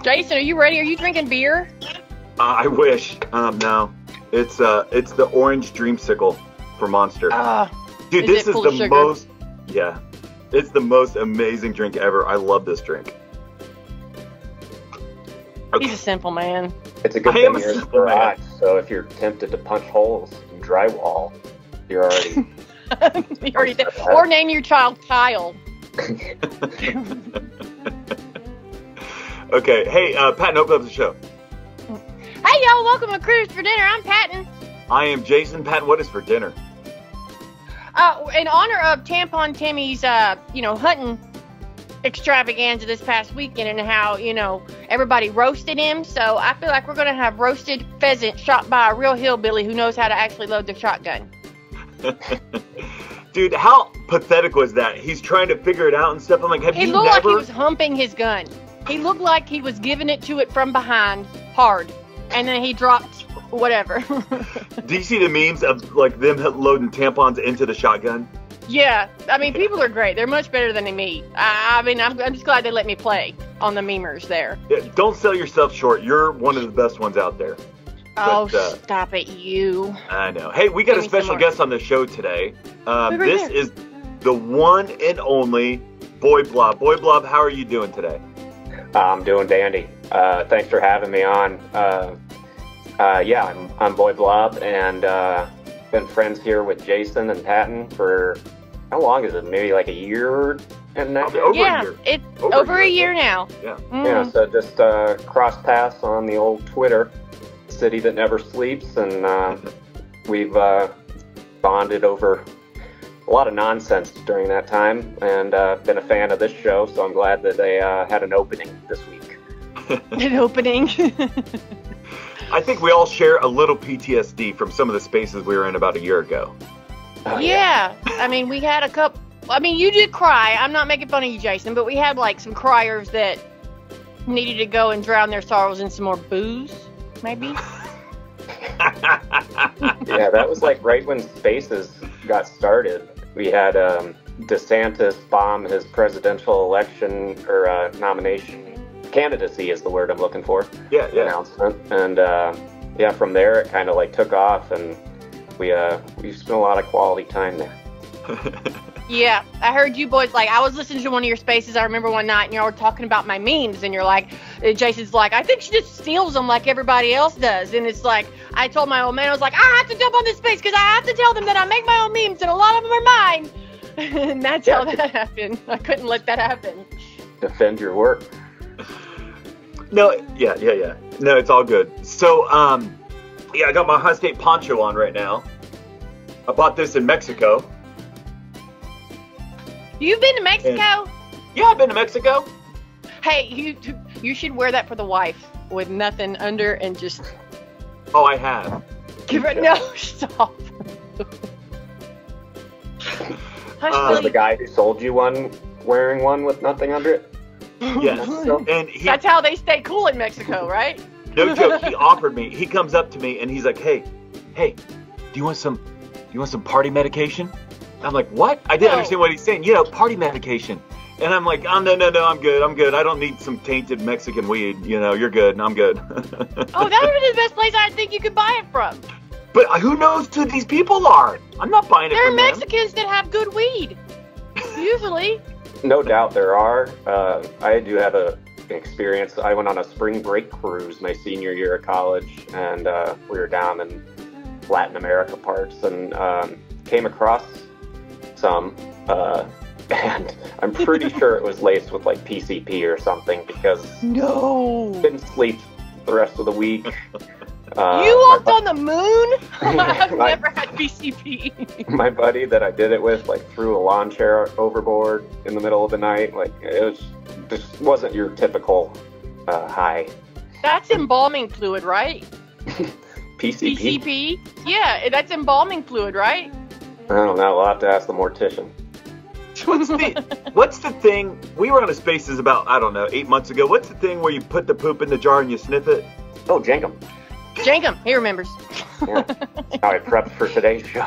Jason, are you ready? Are you drinking beer? I wish. No. It's the orange dreamsicle for Monster. Dude, this is the most. Yeah, it's the most amazing drink ever. I love this drink. Okay. He's a simple man. It's a good thing you're in the garage, so if you're tempted to punch holes in drywall, you're already. You already did. Or name your child Kyle. Okay, hey, Patton, open up the show. Hey, y'all, welcome to Critters for Dinner. I'm Patton. I am Jason. Patton, what is for dinner? In honor of Tampon Timmy's, hunting extravaganza this past weekend and how, everybody roasted him. So I feel like we're going to have roasted pheasant shot by a real hillbilly who knows how to actually load the shotgun. Dude, how pathetic was that? He's trying to figure it out and stuff. I'm like, he looked like he was humping his gun. He looked like he was giving it to it from behind hard. And then he dropped whatever. Do you see the memes of like them loading tampons into the shotgun? Yeah, I mean, people are great. They're much better than me. I'm just glad they let me play on the memers there. Yeah, don't sell yourself short. You're one of the best ones out there. Oh, stop it, you. I know. Hey, we got a special guest on the show today. This is the one and only Boy Blob. Boy Blob, how are you doing today? I'm doing dandy. Thanks for having me on. I'm Boy Blob, and been friends here with Jason and Patton for, how long is it? Maybe like a year and a half? Over a year. It's over a year now. Yeah. Mm. Yeah, so just cross paths on the old Twitter, city that never sleeps, and we've bonded over a lot of nonsense during that time, and been a fan of this show, so I'm glad that they had an opening this week. An opening? I think we all share a little PTSD from some of the spaces we were in about a year ago. Yeah. I mean, we had a couple. I mean, you did cry. I'm not making fun of you, Jason, but we had like some criers that needed to go and drown their sorrows in some more booze, maybe. Yeah, that was like right when Spaces got started. We had DeSantis bomb his presidential election or nomination. Candidacy is the word I'm looking for. Yeah. Announcement. And from there it kind of like took off, and we spent a lot of quality time there. Yeah, I heard you boys, like, I was listening to one of your spaces, I remember one night, and y'all were talking about my memes, and you're like, Jason's like, I think she just steals them like everybody else does, and it's like, I told my old man, I was like, I have to jump on this space, because I have to tell them that I make my own memes, and a lot of them are mine, and that's how that happened. I couldn't let that happen. Defend your work. No, yeah. No, it's all good. So, I got my High State poncho on right now. I bought this in Mexico. You've been to Mexico? Yeah, I've been to Mexico. Hey, you should wear that for the wife with nothing under and just... Oh, I have. Give her... No, stop. Was the guy who sold you one wearing one with nothing under it? Yes. And that's how they stay cool in Mexico, right? No joke. He offered me. He comes up to me and he's like, "Hey, do you want some party medication?" I'm like, "What?" I didn't understand what he's saying. Yeah, party medication. And I'm like, "Oh no, I'm good. I don't need some tainted Mexican weed. You're good. I'm good." Oh, that would be the best place I think you could buy it from. But who knows who these people are? I'm not buying it from them. There are Mexicans that have good weed. Usually. No doubt there are. I do have an experience. I went on a spring break cruise my senior year of college, and we were down in Latin America parts, and came across some, and I'm pretty sure it was laced with like PCP or something, because didn't sleep the rest of the week. You walked on the moon? I've never had PCP. My buddy that I did it with threw a lawn chair overboard in the middle of the night. Just wasn't your typical high. That's embalming fluid, right? PCP? PCP? Yeah, that's embalming fluid, right? I don't know. We'll have to ask the mortician. What's the thing? We were on a Spaces about, 8 months ago. What's the thing where you put the poop in the jar and you sniff it? Oh, Jenkem. Jenkem, he remembers. Yeah. That's how I prepped for today's show.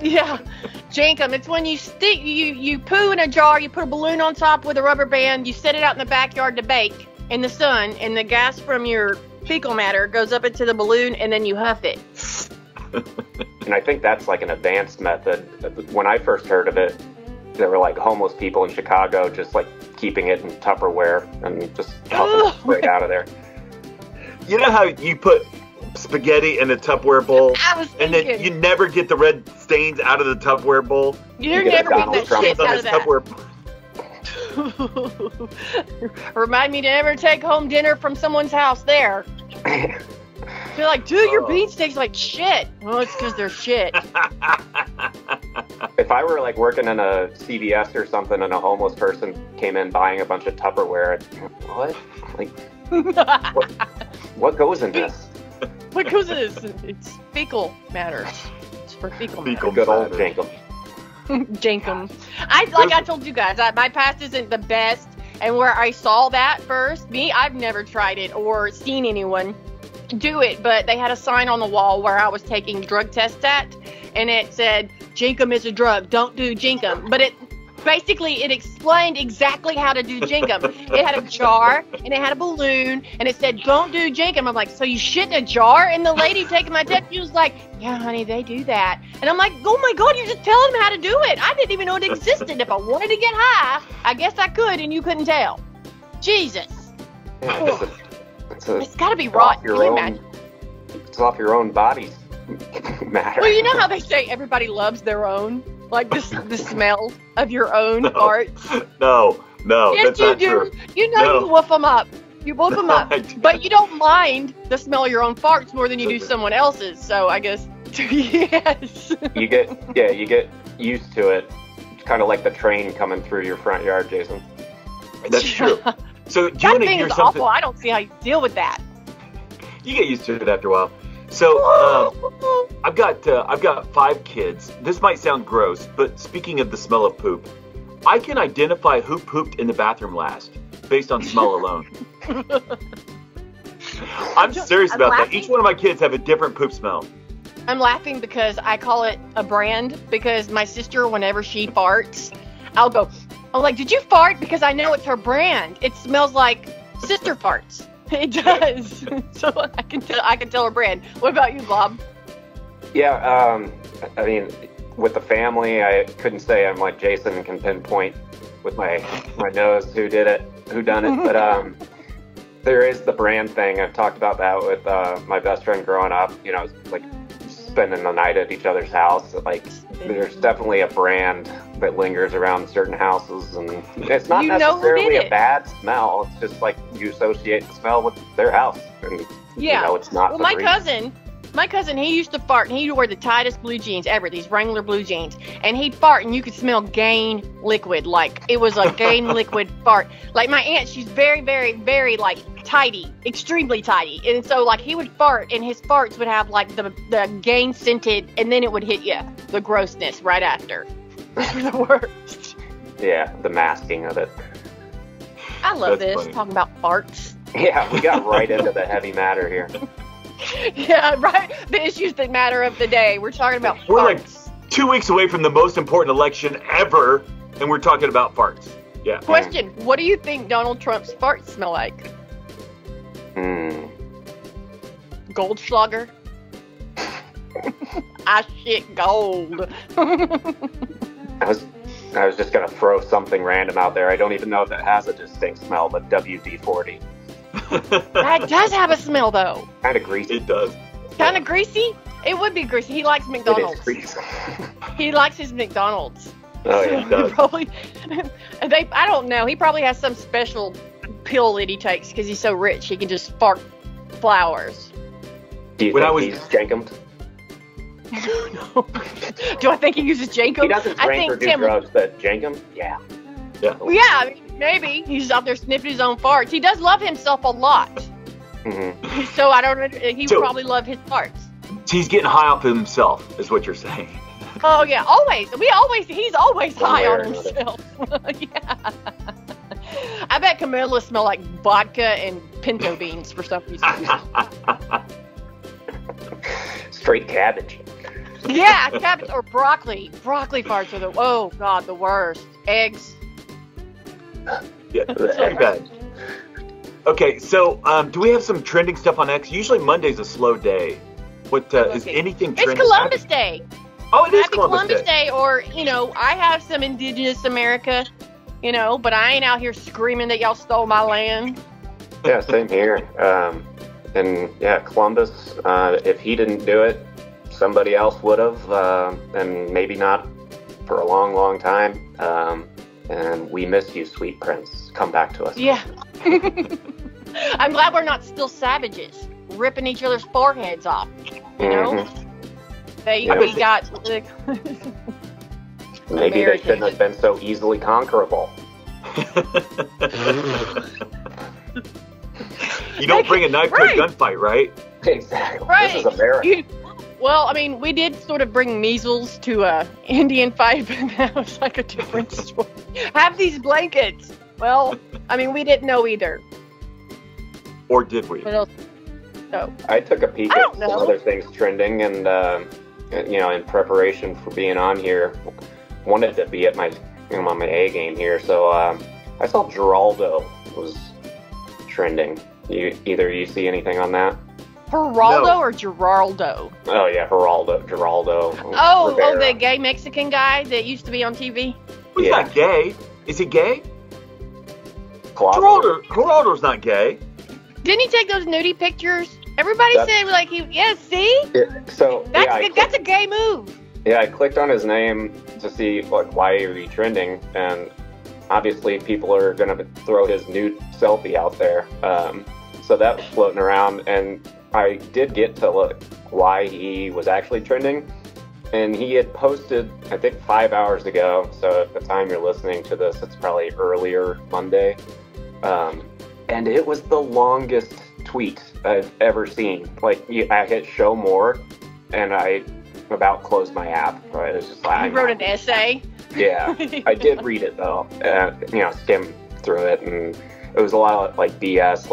Yeah, Jenkem. It's when you you poo in a jar, you put a balloon on top with a rubber band, you set it out in the backyard to bake, in the sun, and the gas from your fecal matter goes up into the balloon, and then you huff it. And I think that's like an advanced method. When I first heard of it, there were like homeless people in Chicago just like keeping it in Tupperware and just huffing it straight out of there. You know how you put spaghetti in a Tupperware bowl, and then you never get the red stains out of the Tupperware bowl? You're never getting that shit out of that. Tupperware. Remind me to never take home dinner from someone's house there. They're like, dude, your bean steaks like shit. Well, it's because they're shit. If I were like working in a CVS or something and a homeless person came in buying a bunch of Tupperware, what? Like, what goes in this? What goes in this? It's fecal matter. It's for fecal matter. Good old Jenkem. Jenkem. I told you guys, my past isn't the best, and where I saw that first, I've never tried it or seen anyone do it, but they had a sign on the wall where I was taking drug tests at, and it said, Jenkem is a drug, don't do Jenkem. But it explained exactly how to do Jenkem. It had a jar, and it had a balloon, and it said, don't do Jenkem. I'm like, so you shit in a jar? And the lady taking my test, she was like, yeah, honey, they do that. And I'm like, oh my God, you're just telling them how to do it. I didn't even know it existed. If I wanted to get high, I guess I could, and you couldn't tell. Jesus. Yeah, it's got to be rotten. Can you imagine? It's off your own body's matter. Well, you know how they say everybody loves their own? Like the smell of your own farts? No, yes, that's not true. You know, you woof them up. You woof them up. But you don't mind the smell of your own farts more than you do someone else's. So I guess, yes. You get used to it. It's kind of like the train coming through your front yard, Jason. That's true. So do you that want to thing hear is something? awful. I don't see how you deal with that. You get used to it after a while. So I've got 5 kids. This might sound gross, but speaking of the smell of poop, I can identify who pooped in the bathroom last based on smell alone. I'm serious about that. Each one of my kids have a different poop smell. I'm laughing because I call it a brand, because my sister, whenever she farts, I'm like, did you fart? Because I know it's her brand. It smells like sister farts. It does. So I can tell her brand. What about you, Bob? Yeah, I mean, with the family, I couldn't say I'm like Jason and can pinpoint with my nose who done it. But there is the brand thing. I've talked about that with my best friend growing up. You know, like spending the night at each other's house. Like, there's definitely a brand that lingers around certain houses, and it's not necessarily a bad smell. It's just like you associate the smell with their house, and you know it's not. Well, my cousin, he used to fart, and he used to wear the tightest blue jeans ever, these Wrangler blue jeans, and he'd fart, and you could smell Gain liquid, like it was a Gain liquid fart. Like my aunt, she's very, very, very like tidy, extremely tidy, and so like he would fart, and his farts would have like the Gain scented, and then it would hit you, the grossness right after. The worst. Yeah, the masking of it. I love this, talking about farts. Yeah, we got right into the heavy matter here. Yeah, right. The issues that matter of the day. We're talking about farts. We're like 2 weeks away from the most important election ever, and we're talking about farts. Yeah. Question, what do you think Donald Trump's farts smell like? Goldschlager? I shit gold. I was just going to throw something random out there. I don't even know if it has a distinct smell, but WD-40. That does have a smell, though. Kind of greasy. It does. Kind of greasy? It would be greasy. He likes McDonald's. It is greasy. He likes his McDonald's. Oh, yeah, he does. I don't know. He probably has some special pill that he takes because he's so rich. He can just fart flowers. Do you think he's Jenkem? No. Do I think he uses Jenkem? He doesn't drink or do drugs, but Jenkem? Yeah. Yeah. Well, yeah, I mean, maybe. He's out there sniffing his own farts. He does love himself a lot. Mm-hmm. So I don't know. He would probably love his farts. He's getting high off of himself, is what you're saying. Oh, yeah. Always. He's always high on himself. Yeah. I bet Camilla smell like vodka and pinto beans for some reason. Straight cabbage. Yeah, cabbage or broccoli. Broccoli farts are the worst. Eggs. Yeah, egg bad. Okay, so do we have some trending stuff on X? Usually Monday's a slow day. What is anything trending? It's Columbus Day. Oh, it is Happy Columbus Day. Or, I have some indigenous America, but I ain't out here screaming that y'all stole my land. Yeah, same here. And yeah, Columbus, if he didn't do it, somebody else would have, and maybe not for a long, long time. And we miss you, sweet prince. Come back to us. Yeah. I'm glad we're not still savages, ripping each other's foreheads off. We got. Maybe they shouldn't have been so easily conquerable. You don't bring a knife to a gunfight, right? Exactly. Right. This is America. We did sort of bring measles to a Indian fight, but that was like a different story. Have these blankets. Well, we didn't know either. Or did we? No. I took a peek at some other things trending, and in preparation for being on here, wanted to be at my on my A game here. So I saw Geraldo was trending. Either you see anything on that? Geraldo or Geraldo? Oh yeah, Geraldo. Oh, the gay Mexican guy that used to be on TV. He's not gay. Is he gay? Geraldo. Geraldo's not gay. Didn't he take those nudie pictures? Everybody said like he. Yeah, see. Yeah, so that's a gay move. Yeah, I clicked on his name to see why he was trending, and obviously people are gonna throw his nude selfie out there. So that was floating around, and I did get to look why he was actually trending, and he had posted, I think 5 hours ago, so at the time you're listening to this, it's probably earlier Monday, and it was the longest tweet I've ever seen. I hit show more, and I about closed my app. Right? It was just like, you wrote an essay? Yeah, I did read it though, skim through it, and it was a lot of BS,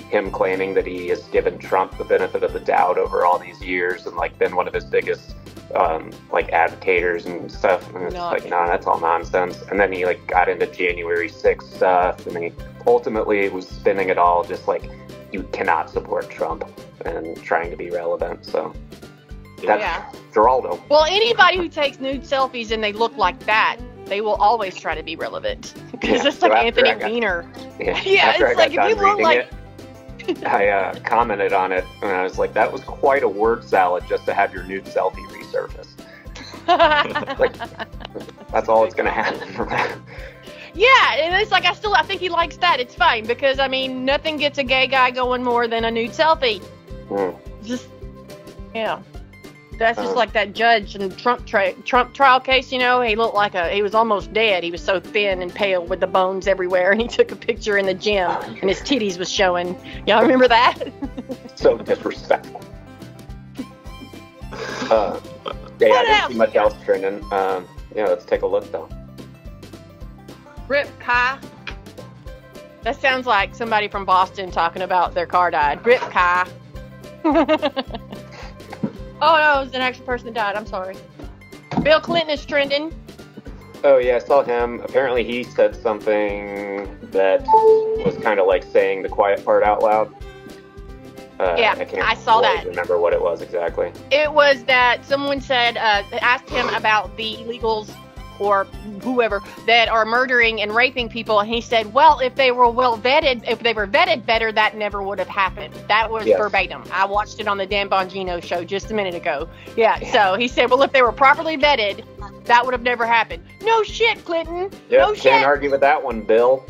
him claiming that he has given Trump the benefit of the doubt over all these years and been one of his biggest advocators and stuff. And it's no, that's all nonsense. And then he got into January 6th stuff, and he ultimately was spinning it all just you cannot support Trump and trying to be relevant. So that's Geraldo. Well, anybody who takes nude selfies and they look like that, they will always try to be relevant because it's like Anthony Weiner. Yeah, it's like if you look like. I commented on it, and I was like, that was quite a word salad just to have your nude selfie resurface. That's all that's going to happen from that. Yeah, and it's I think he likes that. It's fine, because, nothing gets a gay guy going more than a nude selfie. That's just like that judge in Trump trial case, he looked like he was almost dead. He was so thin and pale with the bones everywhere, and he took a picture in the gym, and his titties was showing. Y'all remember that? So disrespectful. I didn't see much else trending. Let's take a look, though. Rip Kai. That sounds like somebody from Boston talking about their car died. Rip Kai. Oh, no, it was an actual person that died. I'm sorry. Bill Clinton is trending. Oh, yeah, I saw him. Apparently he said something that was kind of like saying the quiet part out loud. I saw that. Remember what it was exactly. It was that someone said, asked him about the illegals or whoever that are murdering and raping people, and he said, well, if they were vetted better, that never would have happened. That was verbatim. I watched it on the Dan Bongino show just a minute ago. So he said, well, if they were properly vetted, that would have never happened. No shit, Clinton. No shit. Can't argue with that one, Bill.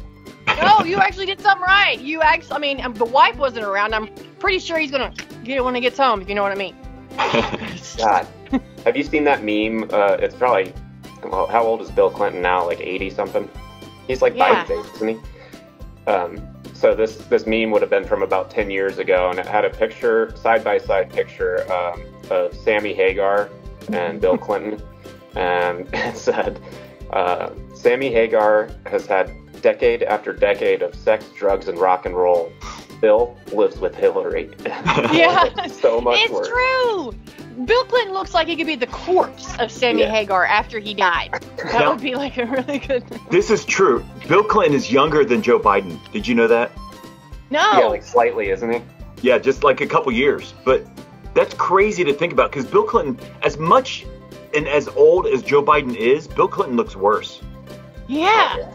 No, you actually did something right. You actually, the wife wasn't around. I'm pretty sure he's gonna get it when he gets home, if you know what I mean. God. Have you seen that meme? It's probably, well, how old is Bill Clinton now? 80-something? He's Biden's age, isn't he? So this meme would have been from about 10 years ago, and it had a picture, side-by-side picture of Sammy Hagar and Bill Clinton. And it said, Sammy Hagar has had decade after decade of sex, drugs, and rock and roll. Bill lives with Hillary. Yeah. So much worse. It's true. Bill Clinton looks like he could be the corpse of Sammy Hagar after he died. That would be a really good... This is true. Bill Clinton is younger than Joe Biden. Did you know that? No. Yeah, like slightly, isn't he? Yeah, just like a couple years. But that's crazy to think about, because Bill Clinton, as much and as old as Joe Biden is, Bill Clinton looks worse. Yeah.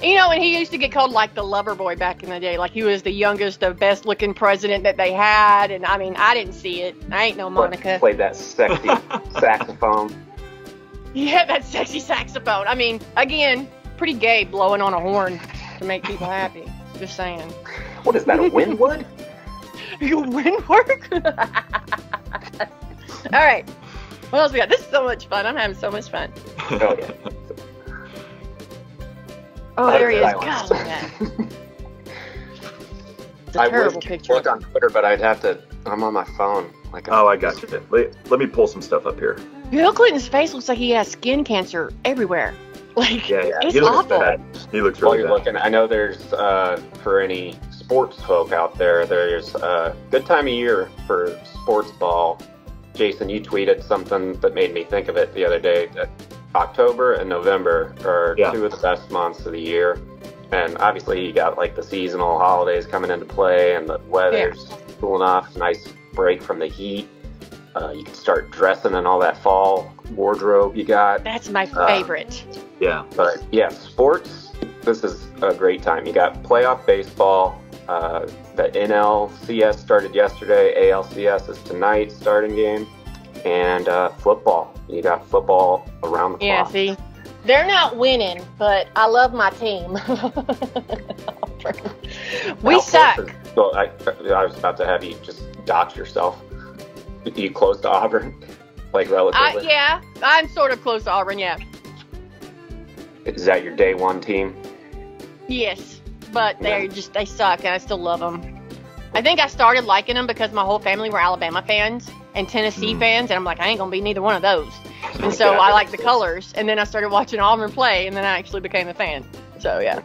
You know, and he used to get called like the lover boy back in the day. Like he was the youngest, the best looking president that they had. And I mean, I didn't see it. I ain't no Monica. Played that sexy saxophone. Yeah, that sexy saxophone. I mean, again, pretty gay blowing on a horn to make people happy. Just saying. What is that, a windwood? You windwork? All right. What else we got? This is so much fun. I'm having so much fun. Oh, yeah. Oh, there he is. God, look at that. It's a terrible picture. I would look on Twitter, but I'd have to. I'm on my phone. I got you. Let me pull some stuff up here. Bill Clinton's face looks like he has skin cancer everywhere. Like, it's he looks awful. bad. He looks While really you're bad. looking, I know there's for any sports folk out there, there's a good time of year for sports ball. Jason, you tweeted something that made me think of it the other day. That October and November are two of the best months of the year. And obviously you got like the seasonal holidays coming into play, and the weather's cooling off. Nice break from the heat. You can start dressing in all that fall wardrobe you got. That's my favorite. Yeah. But yeah, sports, this is a great time. You got playoff baseball. The NLCS started yesterday. ALCS is tonight, starting game. And football. You got football around the clock. Yeah, see? They're not winning, but I love my team. We suck. Well, I was about to have you just dox yourself. Are you close to Auburn? Like relatively? Yeah, I'm sort of close to Auburn, yeah. Is that your day one team? Yes, but they suck, and I still love them. I think I started liking them because my whole family were Alabama fans and Tennessee fans, and I'm like, I ain't gonna be neither one of those. And so I like the colors, and then I started watching Auburn play, and then I actually became a fan. So yeah.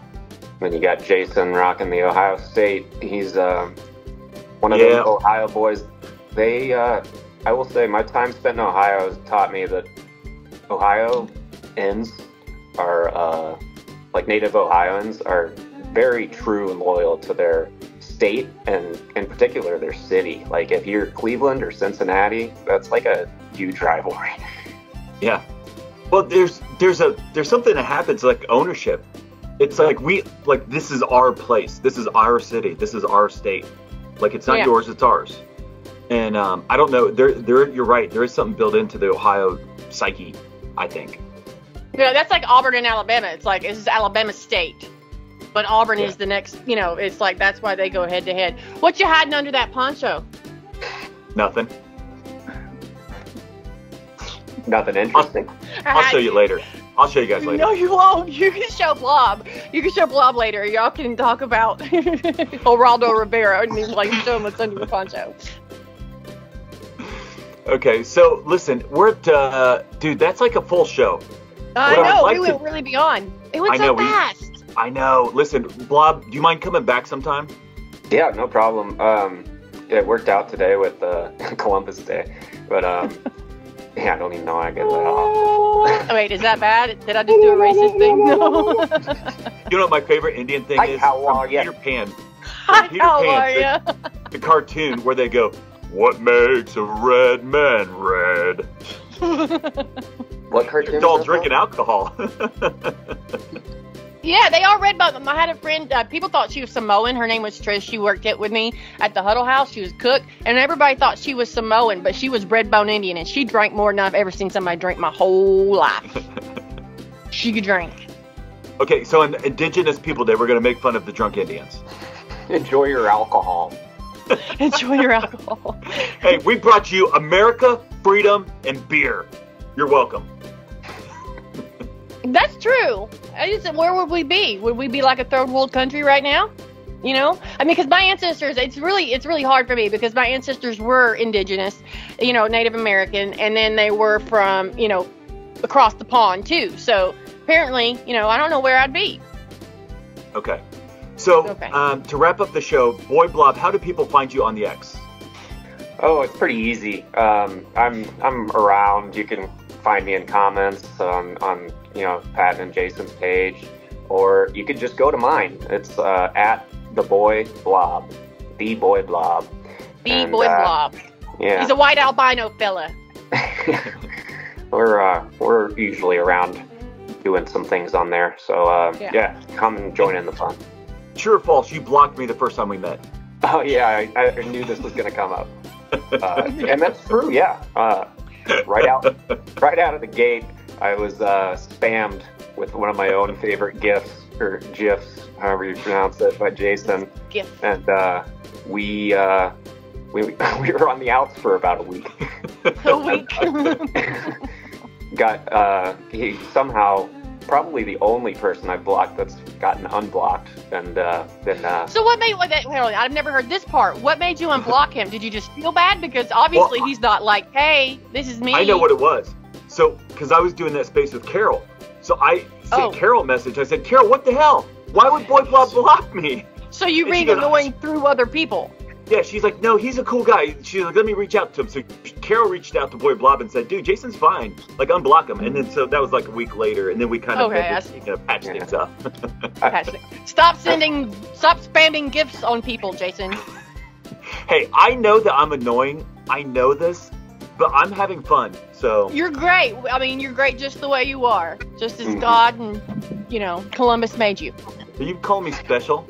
Then you got Jason rocking the Ohio State. He's one of those Ohio boys. They, I will say, my time spent in Ohio has taught me that Ohioans are, like native Ohioans, are very true and loyal to their state, and in particular their city. Like if you're Cleveland or Cincinnati, that's like a huge rivalry. Yeah. Well, there's something that happens, like ownership. It's like this is our place. This is our city. This is our state. Like it's not yours, it's ours. And I don't know. You're right. There is something built into the Ohio psyche, I think. Yeah, that's like Auburn and Alabama. It's like this is Alabama State, but Auburn is the next. You know, it's like that's why they go head to head. What you hiding under that poncho? Nothing. Nothing interesting. I'll show you later. I'll show you guys later. No, you won't. You can show Blob. You can show Blob later. Y'all can talk about Geraldo Rivera and me like show him what's under the poncho. Okay, so listen, we're at, dude, that's like a full show. I know, we went really beyond. It went so fast. I know. Listen, Blob, do you mind coming back sometime? Yeah, no problem. It worked out today with Columbus Day, but yeah, I don't even know how I get that off. Wait, is that bad? Did I just do a racist thing? No. You know what my favorite Indian thing is? How are you? Peter Pan. How are you? The cartoon where they go, "What makes a red man red?" What cartoon? They're all drinking alcohol. Yeah, they all read about them. I had a friend, people thought she was Samoan. Her name was Trish. She worked with me at the Huddle House. She was a cook, and everybody thought she was Samoan, but she was breadbone Indian, and she drank more than I've ever seen somebody drink my whole life. She could drink. Okay, so in Indigenous People Day, we're going to make fun of the drunk Indians. Enjoy your alcohol. Enjoy your alcohol. Hey, we brought you America, freedom, and beer. You're welcome. That's true. I just said, where would we be? Would we be like a third world country right now? You know, I mean, because my ancestors, it's really hard for me because my ancestors were indigenous, you know, Native American, and then they were from, you know, across the pond too. So apparently, you know, I don't know where I'd be. Okay. So to wrap up the show, Boy Blob, how do people find you on the X? Oh, it's pretty easy. I'm around. You can find me in comments on you know, Pat and Jason's page, or you could just go to mine. It's at the Boy Blob. The Boy Blob. The Boy Blob. Yeah. He's a white albino fella. We're usually around doing some things on there. So, yeah, come and join in the fun. True or false, you blocked me the first time we met. Oh, yeah, I knew this was going to come up. And that's true, yeah. Right out of the gate, I was spammed with one of my own favorite GIFs, or GIFs, however you pronounce it, by Jason. GIF. And we were on the outs for about a week. A week. He somehow, probably the only person I've blocked that's gotten unblocked, and then. So what made I've never heard this part. What made you unblock him? Did you just feel bad because obviously he's not like, hey, this is me. I know what it was. So because I was doing that space with Carol, so I sent Carol a message. I said, Carol, what the hell? Why would Boy Blob block me? So you read annoying through other people. Yeah, she's like, no, he's a cool guy. She's like, let me reach out to him. So Carol reached out to Boy Blob and said, dude, Jason's fine. Like, unblock him. And then so that was like a week later, and then we kind of patched things up. Stop spamming gifts on people, Jason. Hey, I know that I'm annoying. I know this, but I'm having fun. So you're great. I mean, you're great just the way you are, just as God and Columbus made you. Are you calling me special?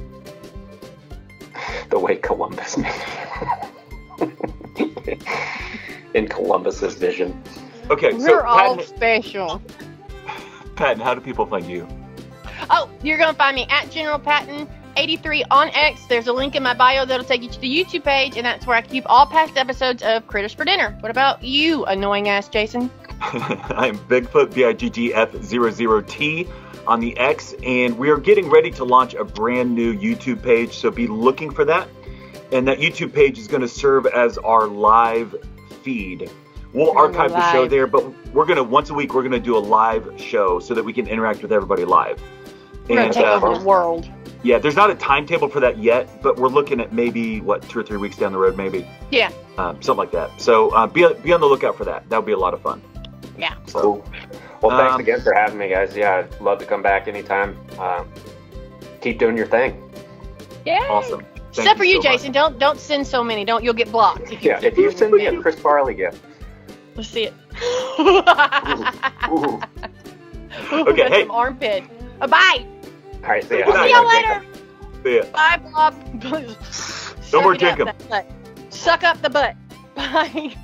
The way Columbus made in Columbus's vision. Okay, we're all special. Patton, how do people find you? Oh, you're gonna find me at General Patton 83 on X. There's a link in my bio that'll take you to the YouTube page, and that's where I keep all past episodes of Critters for Dinner. What about you, annoying ass Jason? I'm Bigfoot BIGGF00T on the X, and we are getting ready to launch a brand new YouTube page, so be looking for that. And that YouTube page is going to serve as our live feed. We'll archive the show there, but we're going to, once a week, we're going to do a live show so that we can interact with everybody live. We're going to take over the world. Yeah, there's not a timetable for that yet, but we're looking at maybe, 2 or 3 weeks down the road, maybe. Yeah. Something like that. So be on the lookout for that. That would be a lot of fun. Yeah. So, cool. Well, thanks again for having me, guys. Yeah, I'd love to come back anytime. Keep doing your thing. Yeah. Awesome. Except for you, Jason. Don't send so many. You'll get blocked. If you send me a Chris Farley gift. Let's see it. Ooh. Okay, hey. Some armpit. Bye. All right, see ya. See you later. See ya. Bye, Blob. No more Jenkem. Suck up the butt. Bye.